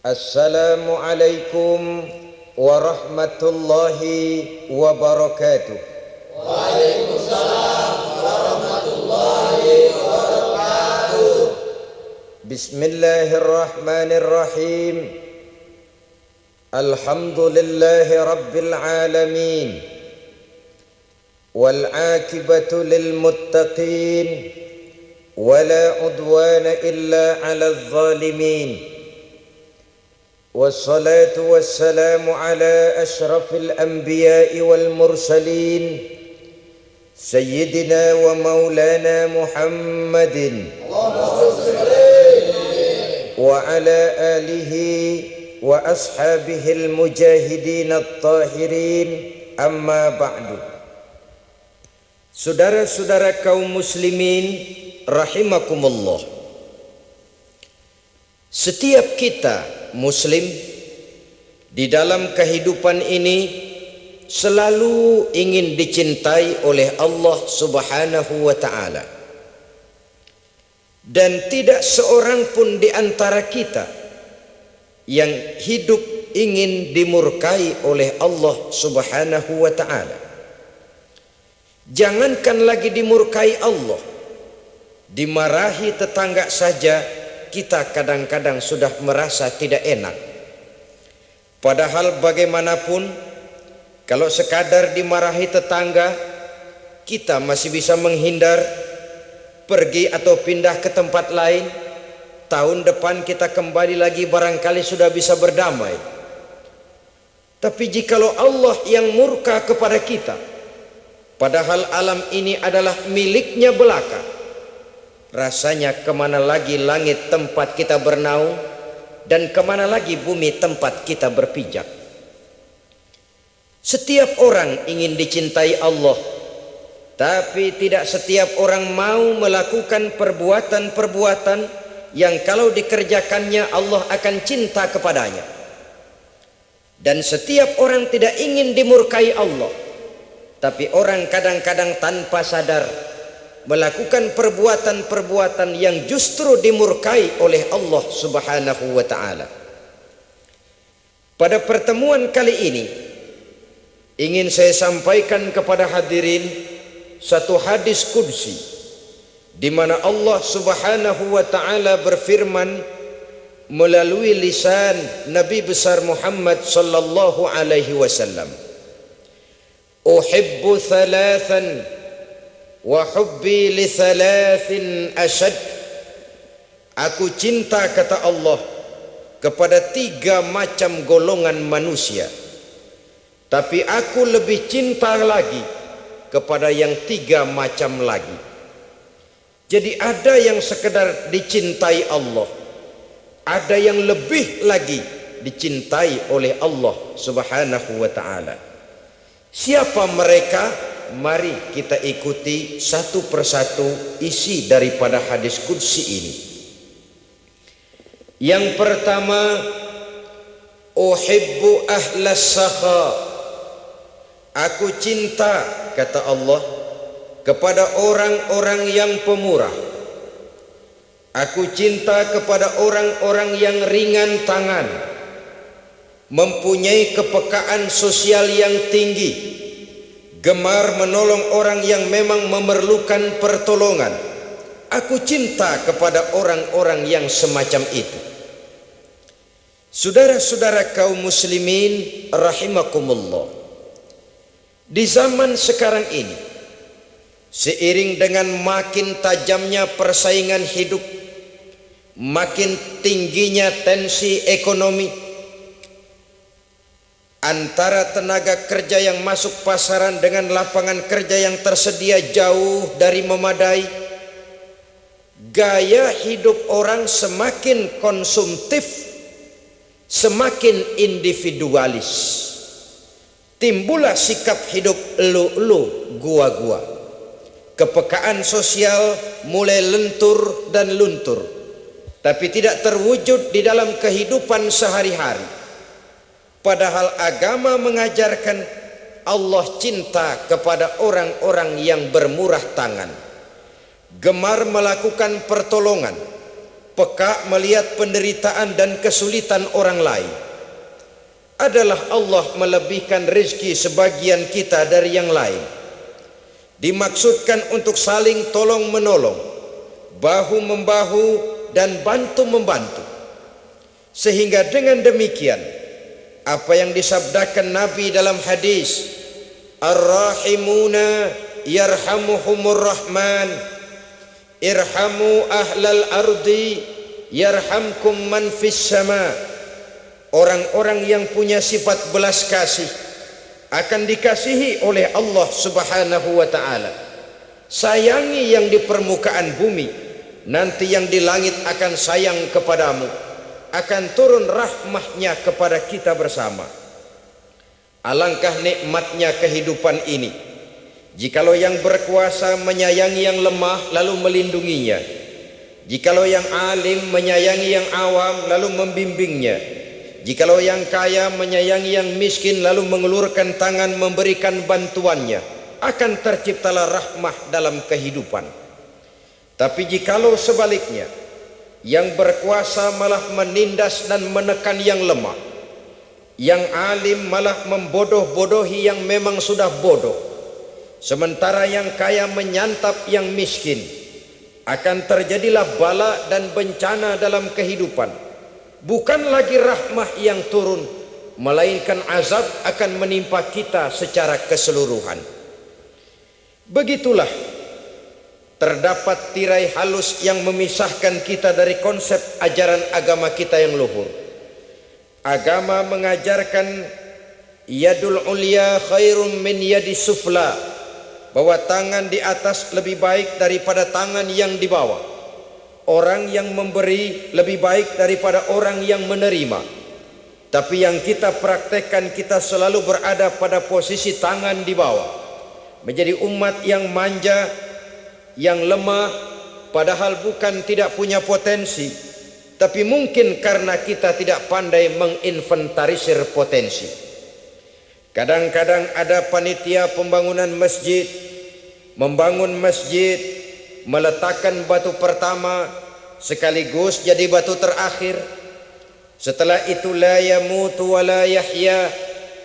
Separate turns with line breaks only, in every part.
Assalamualaikum warahmatullahi wabarakatuh.
Waalaikumsalam warahmatullahi wabarakatuh.
Bismillahirrahmanirrahim. Alhamdulillahi rabbil alamin. Wal akibatu lil muttaqin. Wala udwana illa 'alal zalimin. والصلاة والسلام على أشرف الأنبياء والمرسلين سيدنا ومولانا محمد وعلى آله وأصحابه المجاهدين الطاهرين أما بعد. Saudara-saudara kaum muslimin rahimakumullah, setiap kita Muslim di dalam kehidupan ini selalu ingin dicintai oleh Allah Subhanahu wa taala. Dan tidak seorang pun di antara kita yang hidup ingin dimurkai oleh Allah Subhanahu wa taala. Jangankan lagi dimurkai Allah, dimarahi tetangga saja kita kadang-kadang sudah merasa tidak enak. Padahal bagaimanapun, kalau sekadar dimarahi tetangga, kita masih bisa menghindar, pergi atau pindah ke tempat lain. Tahun depan kita kembali lagi, barangkali sudah bisa berdamai. Tapi jikalau Allah yang murka kepada kita, padahal alam ini adalah miliknya belaka, rasanya kemana lagi langit tempat kita bernaung, dan kemana lagi bumi tempat kita berpijak. Setiap orang ingin dicintai Allah, tapi tidak setiap orang mau melakukan perbuatan-perbuatan yang kalau dikerjakannya Allah akan cinta kepadanya. Dan setiap orang tidak ingin dimurkai Allah, tapi orang kadang-kadang tanpa sadar melakukan perbuatan-perbuatan yang justru dimurkai oleh Allah Subhanahu wa taala. Pada pertemuan kali ini ingin saya sampaikan kepada hadirin satu hadis qudsi di mana Allah Subhanahu wa taala berfirman melalui lisan Nabi besar Muhammad sallallahu alaihi wasallam, "Uhibbu thalathan wa hubbi li thalathin ashad." Aku cinta, kata Allah, kepada 3 macam golongan manusia, tapi aku lebih cinta lagi kepada yang 3 macam lagi. Jadi ada yang sekedar dicintai Allah, ada yang lebih lagi dicintai oleh Allah Subhanahu wa taala. Siapa mereka? Mari kita ikuti satu persatu isi daripada hadis qudsi ini. Yang pertama, uhibbu ahlas sakha. Aku cinta, kata Allah, kepada orang-orang yang pemurah. Aku cinta kepada orang-orang yang ringan tangan, mempunyai kepekaan sosial yang tinggi, gemar menolong orang yang memang memerlukan pertolongan. Aku cinta kepada orang-orang yang semacam itu. Saudara-saudara kaum muslimin rahimakumullah, di zaman sekarang ini, seiring dengan makin tajamnya persaingan hidup, makin tingginya tensi ekonomi, antara tenaga kerja yang masuk pasaran dengan lapangan kerja yang tersedia jauh dari memadai, gaya hidup orang semakin konsumtif, semakin individualis. Timbullah sikap hidup elu-elu, gua-gua. Kepekaan sosial mulai lentur dan luntur, tapi tidak terwujud di dalam kehidupan sehari-hari. Padahal agama mengajarkan Allah cinta kepada orang-orang yang bermurah tangan, gemar melakukan pertolongan, peka melihat penderitaan dan kesulitan orang lain. Adalah Allah melebihkan rezeki sebagian kita dari yang lain. Dimaksudkan untuk saling tolong menolong, bahu membahu dan bantu membantu. Sehingga dengan demikian, apa yang disabdakan Nabi dalam hadis, Ar-Rahimuna yarhamuhumur Rahman, irhamu ahlal ardi yarhamkum man fis sama. Orang-orang yang punya sifat belas kasih akan dikasihi oleh Allah Subhanahu wa ta'ala. Sayangi yang di permukaan bumi, nanti yang di langit akan sayang kepadamu, akan turun rahmahnya kepada kita bersama. Alangkah nikmatnya kehidupan ini, jikalau yang berkuasa menyayangi yang lemah lalu melindunginya, jikalau yang alim menyayangi yang awam lalu membimbingnya, jikalau yang kaya menyayangi yang miskin lalu mengulurkan tangan memberikan bantuannya, akan terciptalah rahmah dalam kehidupan. Tapi jikalau sebaliknya, yang berkuasa malah menindas dan menekan yang lemah, yang alim malah membodoh-bodohi yang memang sudah bodoh, sementara yang kaya menyantap yang miskin, akan terjadilah bala dan bencana dalam kehidupan. Bukan lagi rahmah yang turun, melainkan azab akan menimpa kita secara keseluruhan. Begitulah terdapat tirai halus yang memisahkan kita dari konsep ajaran agama kita yang luhur. Agama mengajarkan yadul ulya khairum min yadis sufla, bahwa tangan di atas lebih baik daripada tangan yang di bawah. Orang yang memberi lebih baik daripada orang yang menerima. Tapi yang kita praktekkan, kita selalu berada pada posisi tangan di bawah, menjadi umat yang manja, yang lemah, padahal bukan tidak punya potensi, tapi mungkin karena kita tidak pandai menginventarisir potensi. Kadang-kadang ada panitia pembangunan masjid, membangun masjid, meletakkan batu pertama sekaligus jadi batu terakhir. Setelah itu la yamutu wa la yahya,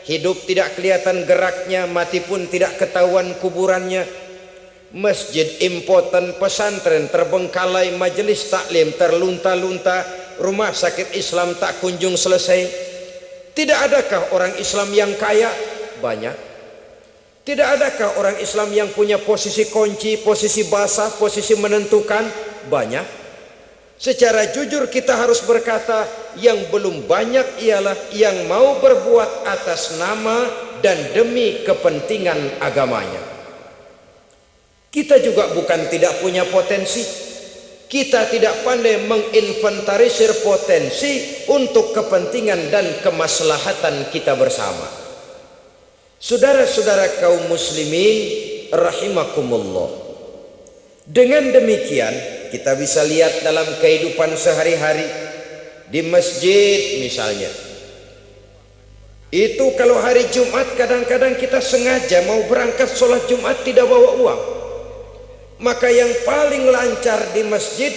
hidup tidak kelihatan geraknya, mati pun tidak ketahuan kuburannya. Masjid impoten, pesantren terbengkalai, majelis taklim terlunta-lunta, rumah sakit Islam tak kunjung selesai. Tidak adakah orang Islam yang kaya? Banyak. Tidak adakah orang Islam yang punya posisi kunci, posisi basah, posisi menentukan? Banyak. Secara jujur kita harus berkata, yang belum banyak ialah yang mau berbuat atas nama dan demi kepentingan agamanya. Kita juga bukan tidak punya potensi. Kita tidak pandai menginventarisir potensi untuk kepentingan dan kemaslahatan kita bersama. Saudara-saudara kaum muslimin rahimakumullah. Dengan demikian kita bisa lihat dalam kehidupan sehari-hari di masjid misalnya. Itu kalau hari Jumat kadang-kadang kita sengaja mau berangkat sholat Jumat tidak bawa uang. Maka yang paling lancar di masjid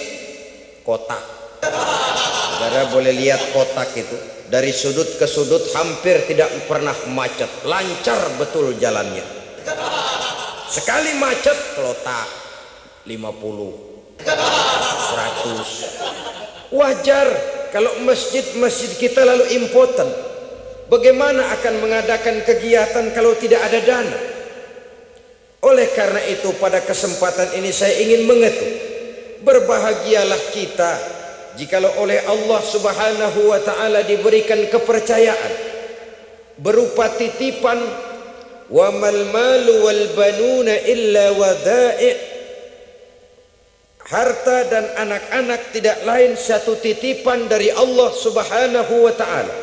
kotak. Saudara boleh lihat kotak itu. Dari sudut ke sudut hampir tidak pernah macet, lancar betul jalannya. Sekali macet kelotak 50, 100. Wajar kalau masjid-masjid kita lalu impoten. Bagaimana akan mengadakan kegiatan kalau tidak ada dana? Oleh karena itu pada kesempatan ini saya ingin mengetuk, berbahagialah kita jikalau oleh Allah Subhanahu wa ta'ala diberikan kepercayaan berupa titipan, wa mal malu wal banuna illa wada'i', harta dan anak-anak tidak lain satu titipan dari Allah Subhanahu wa ta'ala,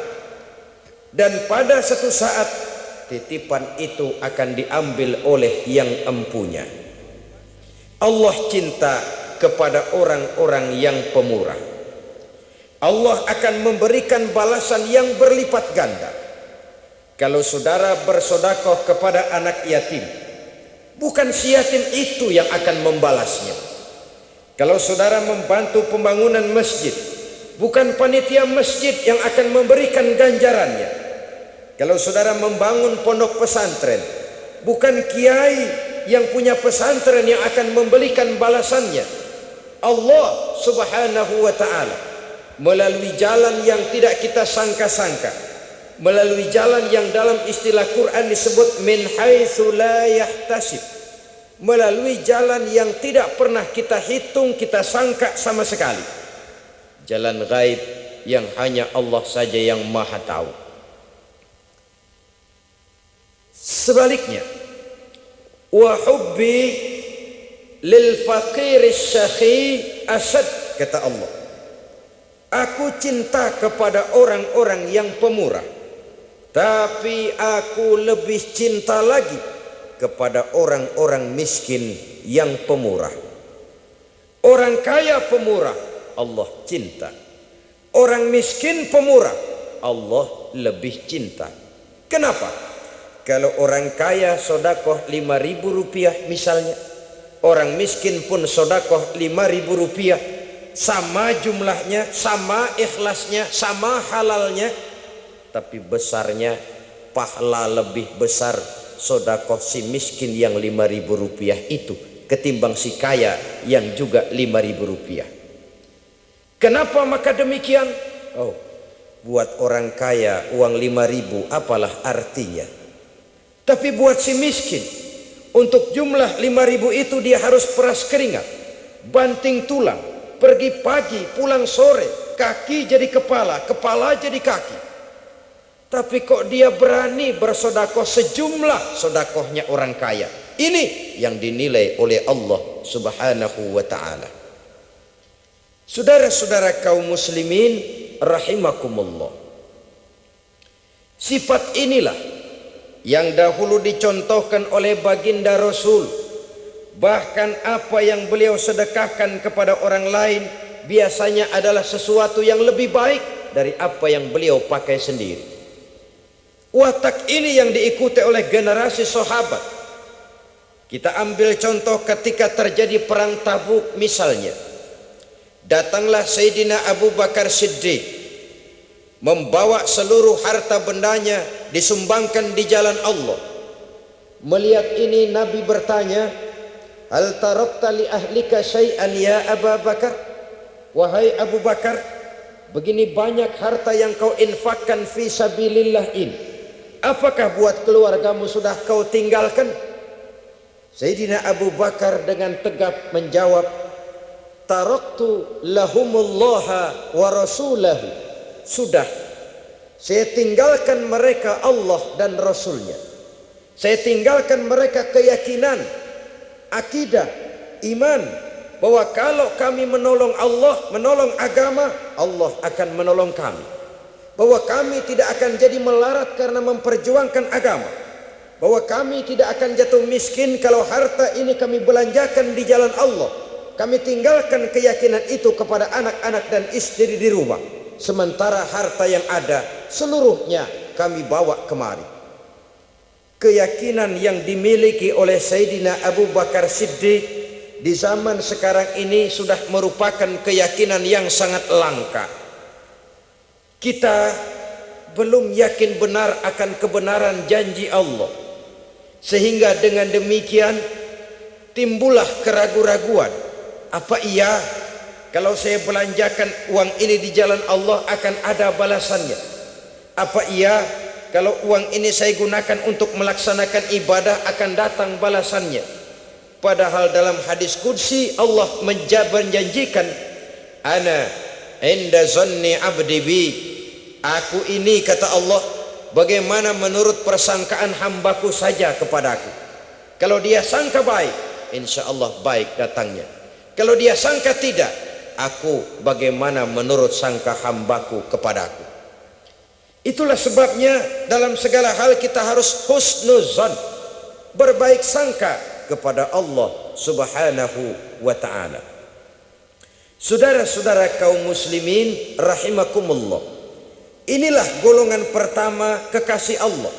dan pada satu saat titipan itu akan diambil oleh yang empunya. Allah cinta kepada orang-orang yang pemurah. Allah akan memberikan balasan yang berlipat ganda. Kalau saudara bersedekah kepada anak yatim, bukan si yatim itu yang akan membalasnya. Kalau saudara membantu pembangunan masjid, bukan panitia masjid yang akan memberikan ganjarannya. Kalau saudara membangun pondok pesantren, bukan kiai yang punya pesantren yang akan memberikan balasannya. Allah Subhanahu wa ta'ala melalui jalan yang tidak kita sangka-sangka, melalui jalan yang dalam istilah Quran disebut min haitsu la yahtasib, melalui jalan yang tidak pernah kita hitung, kita sangka sama sekali. Jalan gaib yang hanya Allah saja yang maha tahu. Sebaliknya, wa hubbi lil faqir syakhi asad, kata Allah, aku cinta kepada orang-orang yang pemurah, tapi aku lebih cinta lagi kepada orang-orang miskin yang pemurah. Orang kaya pemurah, Allah cinta. Orang miskin pemurah, Allah lebih cinta. Kenapa? Kalau orang kaya sodakoh 5.000 rupiah misalnya, orang miskin pun sodakoh 5.000 rupiah, sama jumlahnya, sama ikhlasnya, sama halalnya, tapi besarnya pahala lebih besar sodakoh si miskin yang 5.000 rupiah itu ketimbang si kaya yang juga 5.000 rupiah. Kenapa maka demikian? Oh, buat orang kaya uang 5.000 apalah artinya. Tapi buat si miskin, untuk jumlah 5.000 itu dia harus peras keringat, banting tulang, pergi pagi, pulang sore, kaki jadi kepala, kepala jadi kaki. Tapi kok dia berani bersodakoh sejumlah sodakohnya orang kaya. Ini yang dinilai oleh Allah Subhanahu wa ta'ala. Saudara-saudara kaum muslimin rahimakumullah, sifat inilah yang dahulu dicontohkan oleh baginda Rasul. Bahkan apa yang beliau sedekahkan kepada orang lain biasanya adalah sesuatu yang lebih baik dari apa yang beliau pakai sendiri. Watak ini yang diikuti oleh generasi sahabat. Kita ambil contoh ketika terjadi perang Tabuk misalnya. Datanglah Sayyidina Abu Bakar Siddiq, membawa seluruh harta bendanya disumbangkan di jalan Allah. Melihat ini Nabi bertanya, hal tarakta li ahlika syai'an ya Abu Bakar? Wahai Abu Bakar, begini banyak harta yang kau infakkan fi sabilillah ini, apakah buat keluargamu sudah kau tinggalkan? Sayyidina Abu Bakar dengan tegap menjawab, taraktu lahumullaha wa rasulahu. Sudah, saya tinggalkan mereka Allah dan Rasulnya. Saya tinggalkan mereka keyakinan, akidah, iman, bahwa kalau kami menolong Allah, menolong agama, Allah akan menolong kami. Bahwa kami tidak akan jadi melarat karena memperjuangkan agama. Bahwa kami tidak akan jatuh miskin kalau harta ini kami belanjakan di jalan Allah. Kami tinggalkan keyakinan itu kepada anak-anak dan istri di rumah. Sementara harta yang ada seluruhnya kami bawa kemari. Keyakinan yang dimiliki oleh Sayyidina Abu Bakar Siddiq di zaman sekarang ini sudah merupakan keyakinan yang sangat langka. Kita belum yakin benar akan kebenaran janji Allah, sehingga dengan demikian timbullah keraguan-raguan. Apa iya kalau saya belanjakan uang ini di jalan Allah akan ada balasannya? Apa iya kalau uang ini saya gunakan untuk melaksanakan ibadah akan datang balasannya? Padahal dalam hadis qudsi Allah menjanjikan, ana inda zanni abdi bi, aku ini, kata Allah, bagaimana menurut persangkaan hambaku saja kepadaku. Kalau dia sangka baik, insya Allah baik datangnya. Kalau dia sangka tidak, aku bagaimana menurut sangka hambaku kepadaku. Itulah sebabnya dalam segala hal kita harus husnuzan, berbaik sangka kepada Allah Subhanahu wa ta'ala. Saudara-saudara kaum muslimin rahimakumullah, inilah golongan pertama kekasih Allah,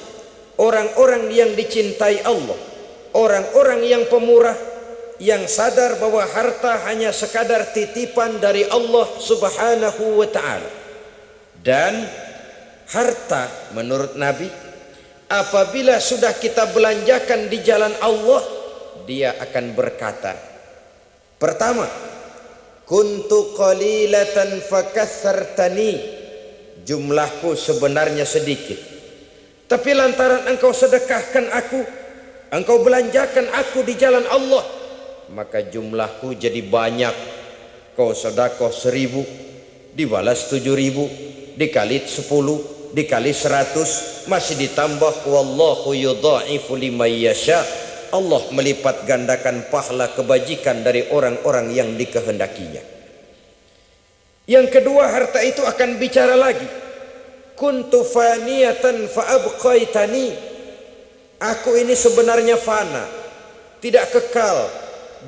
orang-orang yang dicintai Allah, orang-orang yang pemurah, yang sadar bahwa harta hanya sekadar titipan dari Allah Subhanahu wa ta'ala. Dan harta menurut Nabi, apabila sudah kita belanjakan di jalan Allah, dia akan berkata, pertama, kuntu qalilatan fakassartani, jumlahku sebenarnya sedikit, tapi lantaran engkau sedekahkan aku, engkau belanjakan aku di jalan Allah, maka jumlahku jadi banyak. Kau sedekah 1000, dibalas 7000, dikali 10, dikali 100, masih ditambah wallahu yudha'ifu liman yasha. Allah melipat gandakan pahala kebajikan dari orang-orang yang dikehendakinya. Yang kedua, harta itu akan bicara lagi. Kuntu faniyatan fa abqaitani, aku ini sebenarnya fana, tidak kekal,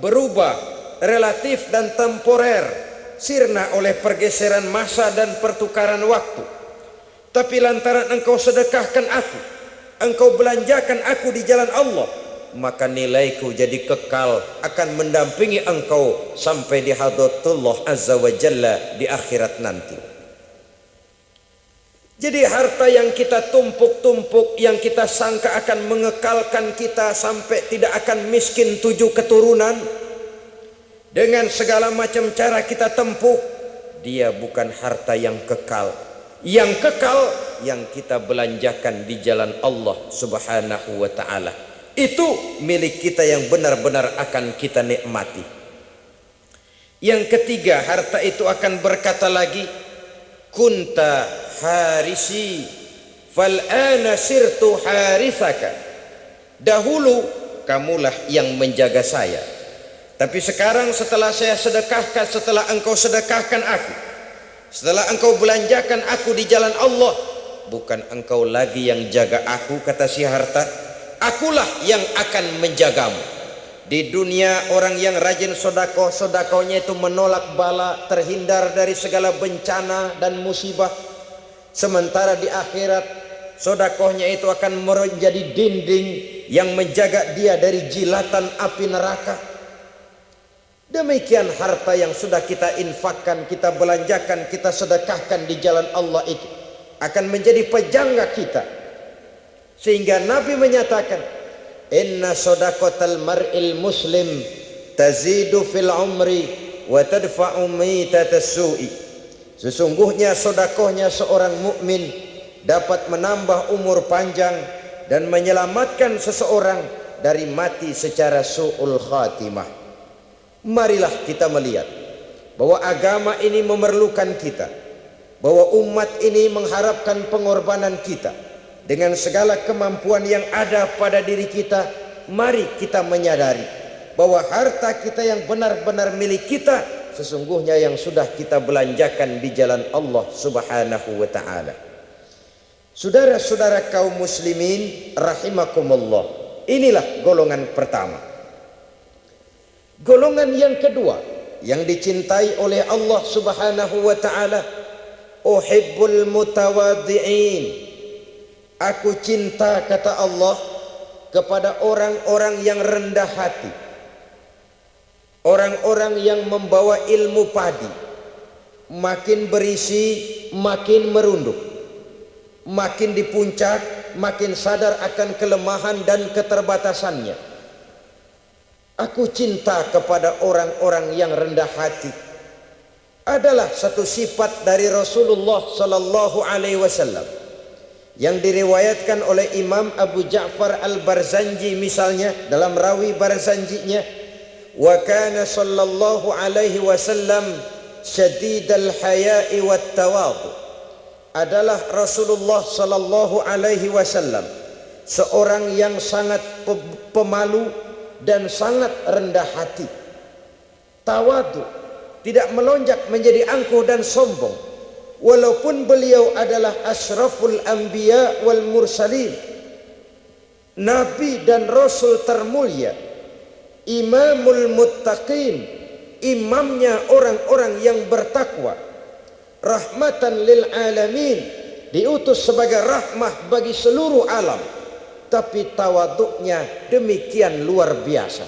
berubah, relatif dan temporer, sirna oleh pergeseran masa dan pertukaran waktu. Tapi lantaran engkau sedekahkan aku, engkau belanjakan aku di jalan Allah, maka nilaiku jadi kekal, akan mendampingi engkau sampai di hadratullah azza wa jalla di akhirat nanti. Jadi harta yang kita tumpuk-tumpuk, yang kita sangka akan mengekalkan kita sampai tidak akan miskin 7 keturunan, dengan segala macam cara kita tempuh, dia bukan harta yang kekal. Yang kekal yang kita belanjakan di jalan Allah Subhanahu wa ta'ala. Itu milik kita yang benar-benar akan kita nikmati. Yang ketiga, harta itu akan berkata lagi, kunta harisi fal ana sirtu harisaka, dahulu kamulah yang menjaga saya, tapi sekarang setelah saya sedekahkan, setelah engkau sedekahkan aku, setelah engkau belanjakan aku di jalan Allah, bukan engkau lagi yang jaga aku, kata si harta, akulah yang akan menjagamu. Di dunia orang yang rajin sedekah, sedekahnya itu menolak bala, terhindar dari segala bencana dan musibah. Sementara di akhirat, sedekahnya itu akan menjadi dinding yang menjaga dia dari jilatan api neraka. Demikian harta yang sudah kita infakkan, kita belanjakan, kita sedekahkan di jalan Allah itu akan menjadi pejangga kita. Sehingga Nabi menyatakan, inna sadaqatal mar'il muslim tazidu fil umri wa tadfa'u mitatas su'i. Sesungguhnya sedekahnya seorang mukmin dapat menambah umur panjang dan menyelamatkan seseorang dari mati secara su'ul khatimah. Marilah kita melihat bahwa agama ini memerlukan kita, bahwa umat ini mengharapkan pengorbanan kita. Dengan segala kemampuan yang ada pada diri kita, mari kita menyadari bahwa harta kita yang benar-benar milik kita sesungguhnya yang sudah kita belanjakan di jalan Allah Subhanahu wa ta'ala. Saudara-saudara kaum muslimin rahimakumullah, inilah golongan pertama. Golongan yang kedua yang dicintai oleh Allah Subhanahu wa ta'ala, uhibbul mutawadhi'in, aku cinta, kata Allah, kepada orang-orang yang rendah hati, orang-orang yang membawa ilmu padi, makin berisi makin merunduk, makin di puncak makin sadar akan kelemahan dan keterbatasannya. Aku cinta kepada orang-orang yang rendah hati. Adalah satu sifat dari Rasulullah sallallahu alaihi wasallam yang diriwayatkan oleh Imam Abu Ja'far Al-Barzanji misalnya, dalam rawi Barzanjinya, wa kana sallallahu alaihi wasallam syadidal haya'i wat tawadhu, adalah Rasulullah sallallahu alaihi wasallam seorang yang sangat pemalu dan sangat rendah hati. Tawadhu, tidak melonjak menjadi angkuh dan sombong. Walaupun beliau adalah asyraful anbiya wal mursalin, nabi dan rasul termulia, imamul muttaqin, imamnya orang-orang yang bertakwa, rahmatan lil alamin, diutus sebagai rahmah bagi seluruh alam, tapi tawaduknya demikian luar biasa.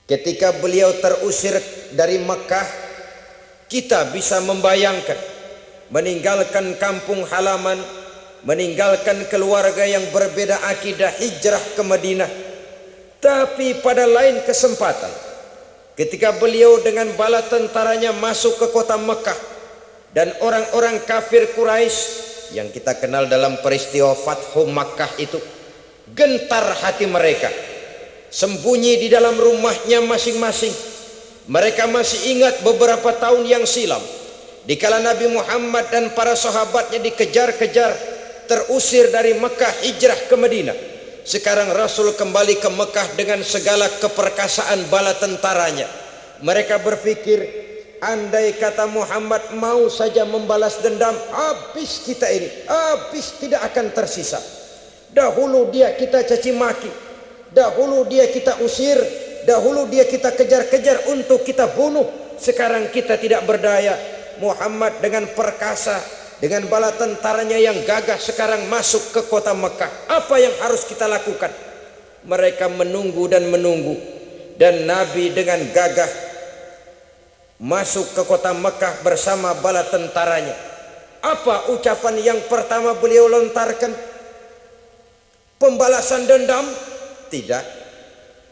Ketika beliau terusir dari Mekah, kita bisa membayangkan meninggalkan kampung halaman, meninggalkan keluarga yang berbeda akidah, hijrah ke Madinah. Tapi pada lain kesempatan, ketika beliau dengan bala tentaranya masuk ke kota Mekah, dan orang-orang kafir Quraisy yang kita kenal dalam peristiwa Fathu Makkah itu, gentar hati mereka, sembunyi di dalam rumahnya masing-masing. Mereka masih ingat beberapa tahun yang silam, dikala Nabi Muhammad dan para sahabatnya dikejar-kejar, terusir dari Mekah, hijrah ke Madinah. Sekarang Rasul kembali ke Mekah dengan segala keperkasaan bala tentaranya. Mereka berpikir, andai kata Muhammad mau saja membalas dendam, habis kita ini, habis, tidak akan tersisa. Dahulu dia kita caci maki, dahulu dia kita usir, dahulu dia kita kejar-kejar untuk kita bunuh. Sekarang kita tidak berdaya. Muhammad dengan perkasa, dengan bala tentaranya yang gagah sekarang masuk ke kota Mekah. Apa yang harus kita lakukan? Mereka menunggu dan menunggu, dan Nabi dengan gagah masuk ke kota Mekah bersama bala tentaranya. Apa ucapan yang pertama beliau lontarkan? Pembalasan dendam? Tidak.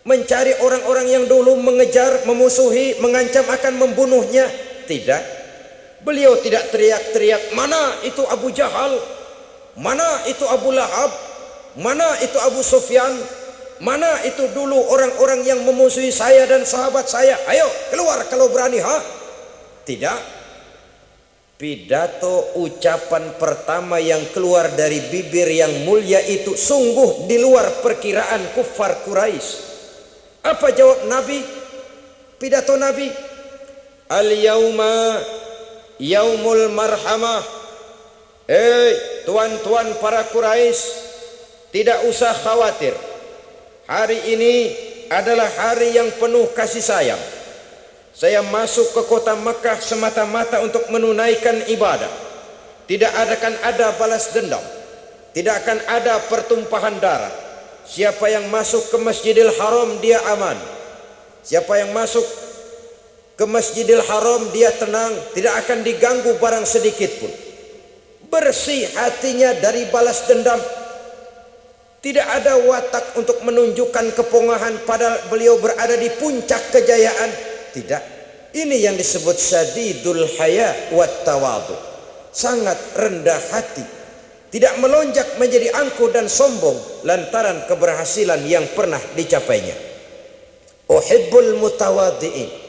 Mencari orang-orang yang dulu mengejar, memusuhi, mengancam akan membunuhnya? Tidak. Beliau tidak teriak-teriak, mana itu Abu Jahal, mana itu Abu Lahab, mana itu Abu Sufyan, mana itu dulu orang-orang yang memusuhi saya dan sahabat saya, ayo keluar kalau berani, ha? Tidak. Pidato ucapan pertama yang keluar dari bibir yang mulia itu sungguh di luar perkiraan kufar Quraisy. Apa jawab Nabi? Pidato Nabi, al-yauma yaumul marhamah. Tuan-tuan para Quraisy, tidak usah khawatir. Hari ini adalah hari yang penuh kasih sayang. Saya masuk ke kota Mekah semata-mata untuk menunaikan ibadah. Tidak akan ada balas dendam, tidak akan ada pertumpahan darah. Siapa yang masuk ke Masjidil Haram dia aman. Siapa yang masuk ke Masjidil Haram dia tenang, tidak akan diganggu barang sedikit pun. Bersih hatinya dari balas dendam. Tidak ada watak untuk menunjukkan kepongahan padahal beliau berada di puncak kejayaan. Tidak. Ini yang disebut syadidul haya wat tawadu. Sangat rendah hati. Tidak melonjak menjadi angkuh dan sombong lantaran keberhasilan yang pernah dicapainya. Uhibbul mutawadhi'in.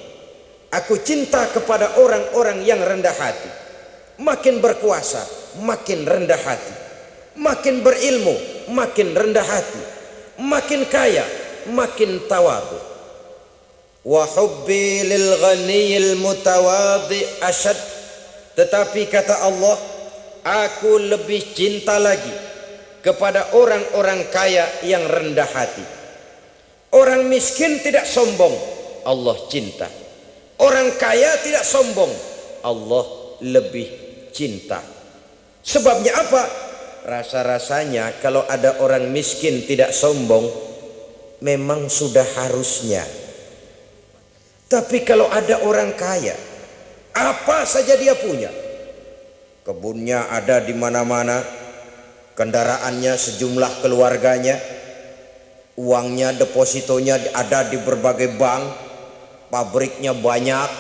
Aku cinta kepada orang-orang yang rendah hati. Makin berkuasa, makin rendah hati. Makin berilmu, makin rendah hati. Makin kaya, makin tawadu. Wa hubbi lil ghaniyil mutawadhi asyad. Tetapi kata Allah, aku lebih cinta lagi kepada orang-orang kaya yang rendah hati. Orang miskin tidak sombong, Allah cinta. Orang kaya tidak sombong, Allah lebih cinta. Sebabnya apa? Rasa-rasanya kalau ada orang miskin tidak sombong, memang sudah harusnya. Tapi kalau ada orang kaya, apa saja dia punya, kebunnya ada di mana-mana, kendaraannya sejumlah keluarganya, uangnya, depositonya ada di berbagai bank, pabriknya banyak,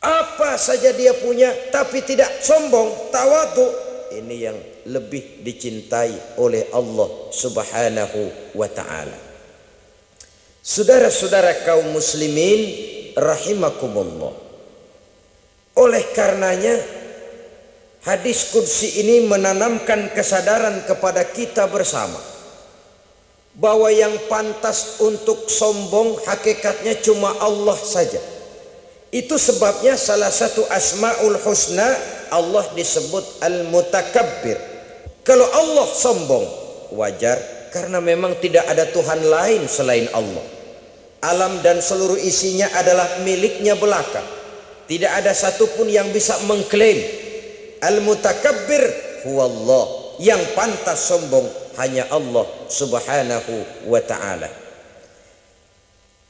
apa saja dia punya, tapi tidak sombong, tawadu. Ini yang lebih dicintai oleh Allah Subhanahu wa ta'ala. Saudara-saudara kaum muslimin rahimakumullah. Oleh karenanya hadis qudsi ini menanamkan kesadaran kepada kita bersama bahwa yang pantas untuk sombong hakikatnya cuma Allah saja. Itu sebabnya salah satu asmaul husna Allah disebut al-mutakabbir. Kalau Allah sombong wajar, karena memang tidak ada Tuhan lain selain Allah. Alam dan seluruh isinya adalah miliknya belaka. Tidak ada satupun yang bisa mengklaim. Al-mutakabbir huwallah. Yang pantas sombong hanya Allah Subhanahu wa ta'ala.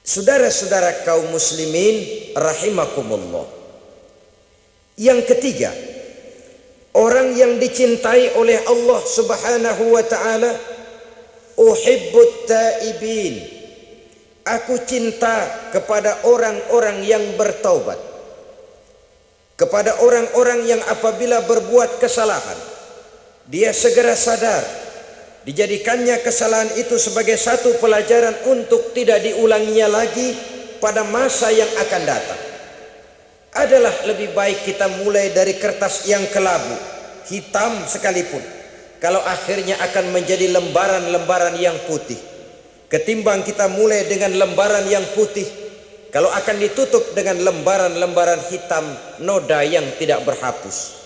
Saudara-saudara kaum muslimin rahimakumullah. Yang ketiga, orang yang dicintai oleh Allah Subhanahu wa taala, uhibbut taibin. Aku cinta kepada orang-orang yang bertaubat. Kepada orang-orang yang apabila berbuat kesalahan, dia segera sadar, dijadikannya kesalahan itu sebagai satu pelajaran untuk tidak diulanginya lagi pada masa yang akan datang. Adalah lebih baik kita mulai dari kertas yang kelabu, hitam sekalipun, kalau akhirnya akan menjadi lembaran-lembaran yang putih, ketimbang kita mulai dengan lembaran yang putih, kalau akan ditutup dengan lembaran-lembaran hitam noda yang tidak berhapus.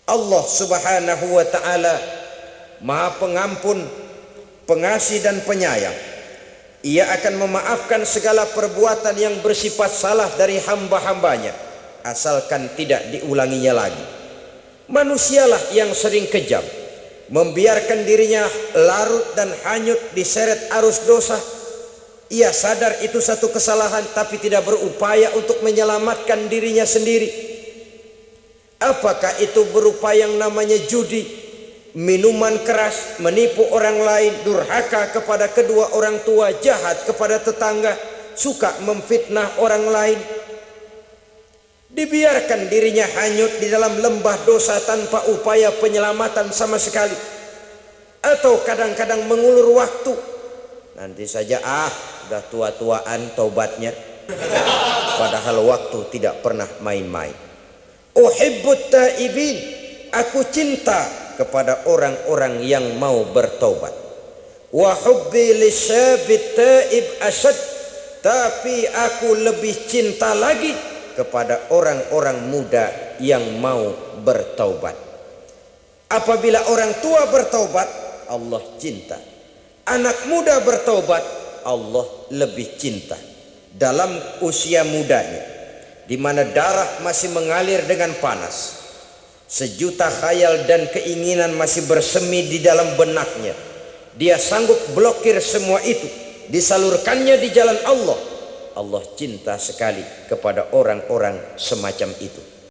Allah Subhanahu wa ta'ala Maha Pengampun, Pengasih dan Penyayang. Ia akan memaafkan segala perbuatan yang bersifat salah dari hamba-hambanya, asalkan tidak diulanginya lagi. Manusialah yang sering kejam, membiarkan dirinya larut dan hanyut diseret arus dosa. Ia sadar itu satu kesalahan, tapi tidak berupaya untuk menyelamatkan dirinya sendiri. Apakah itu berupa yang namanya judi, minuman keras, menipu orang lain, durhaka kepada kedua orang tua, jahat kepada tetangga, suka memfitnah orang lain. Dibiarkan dirinya hanyut di dalam lembah dosa tanpa upaya penyelamatan sama sekali. Atau kadang-kadang mengulur waktu, nanti saja udah tua-tuaan taubatnya, padahal waktu tidak pernah main-main. Uhibbut taibin, aku cinta kepada orang-orang yang mau bertaubat. Wa hubbi lisyabit taib asyad, tapi aku lebih cinta lagi kepada orang-orang muda yang mau bertaubat. Apabila orang tua bertaubat, Allah cinta. Anak muda bertaubat, Allah lebih cinta. Dalam usia mudanya, di mana darah masih mengalir dengan panas, sejuta khayal dan keinginan masih bersemi di dalam benaknya, dia sanggup blokir semua itu, disalurkannya di jalan Allah. Allah cinta sekali kepada orang-orang semacam itu.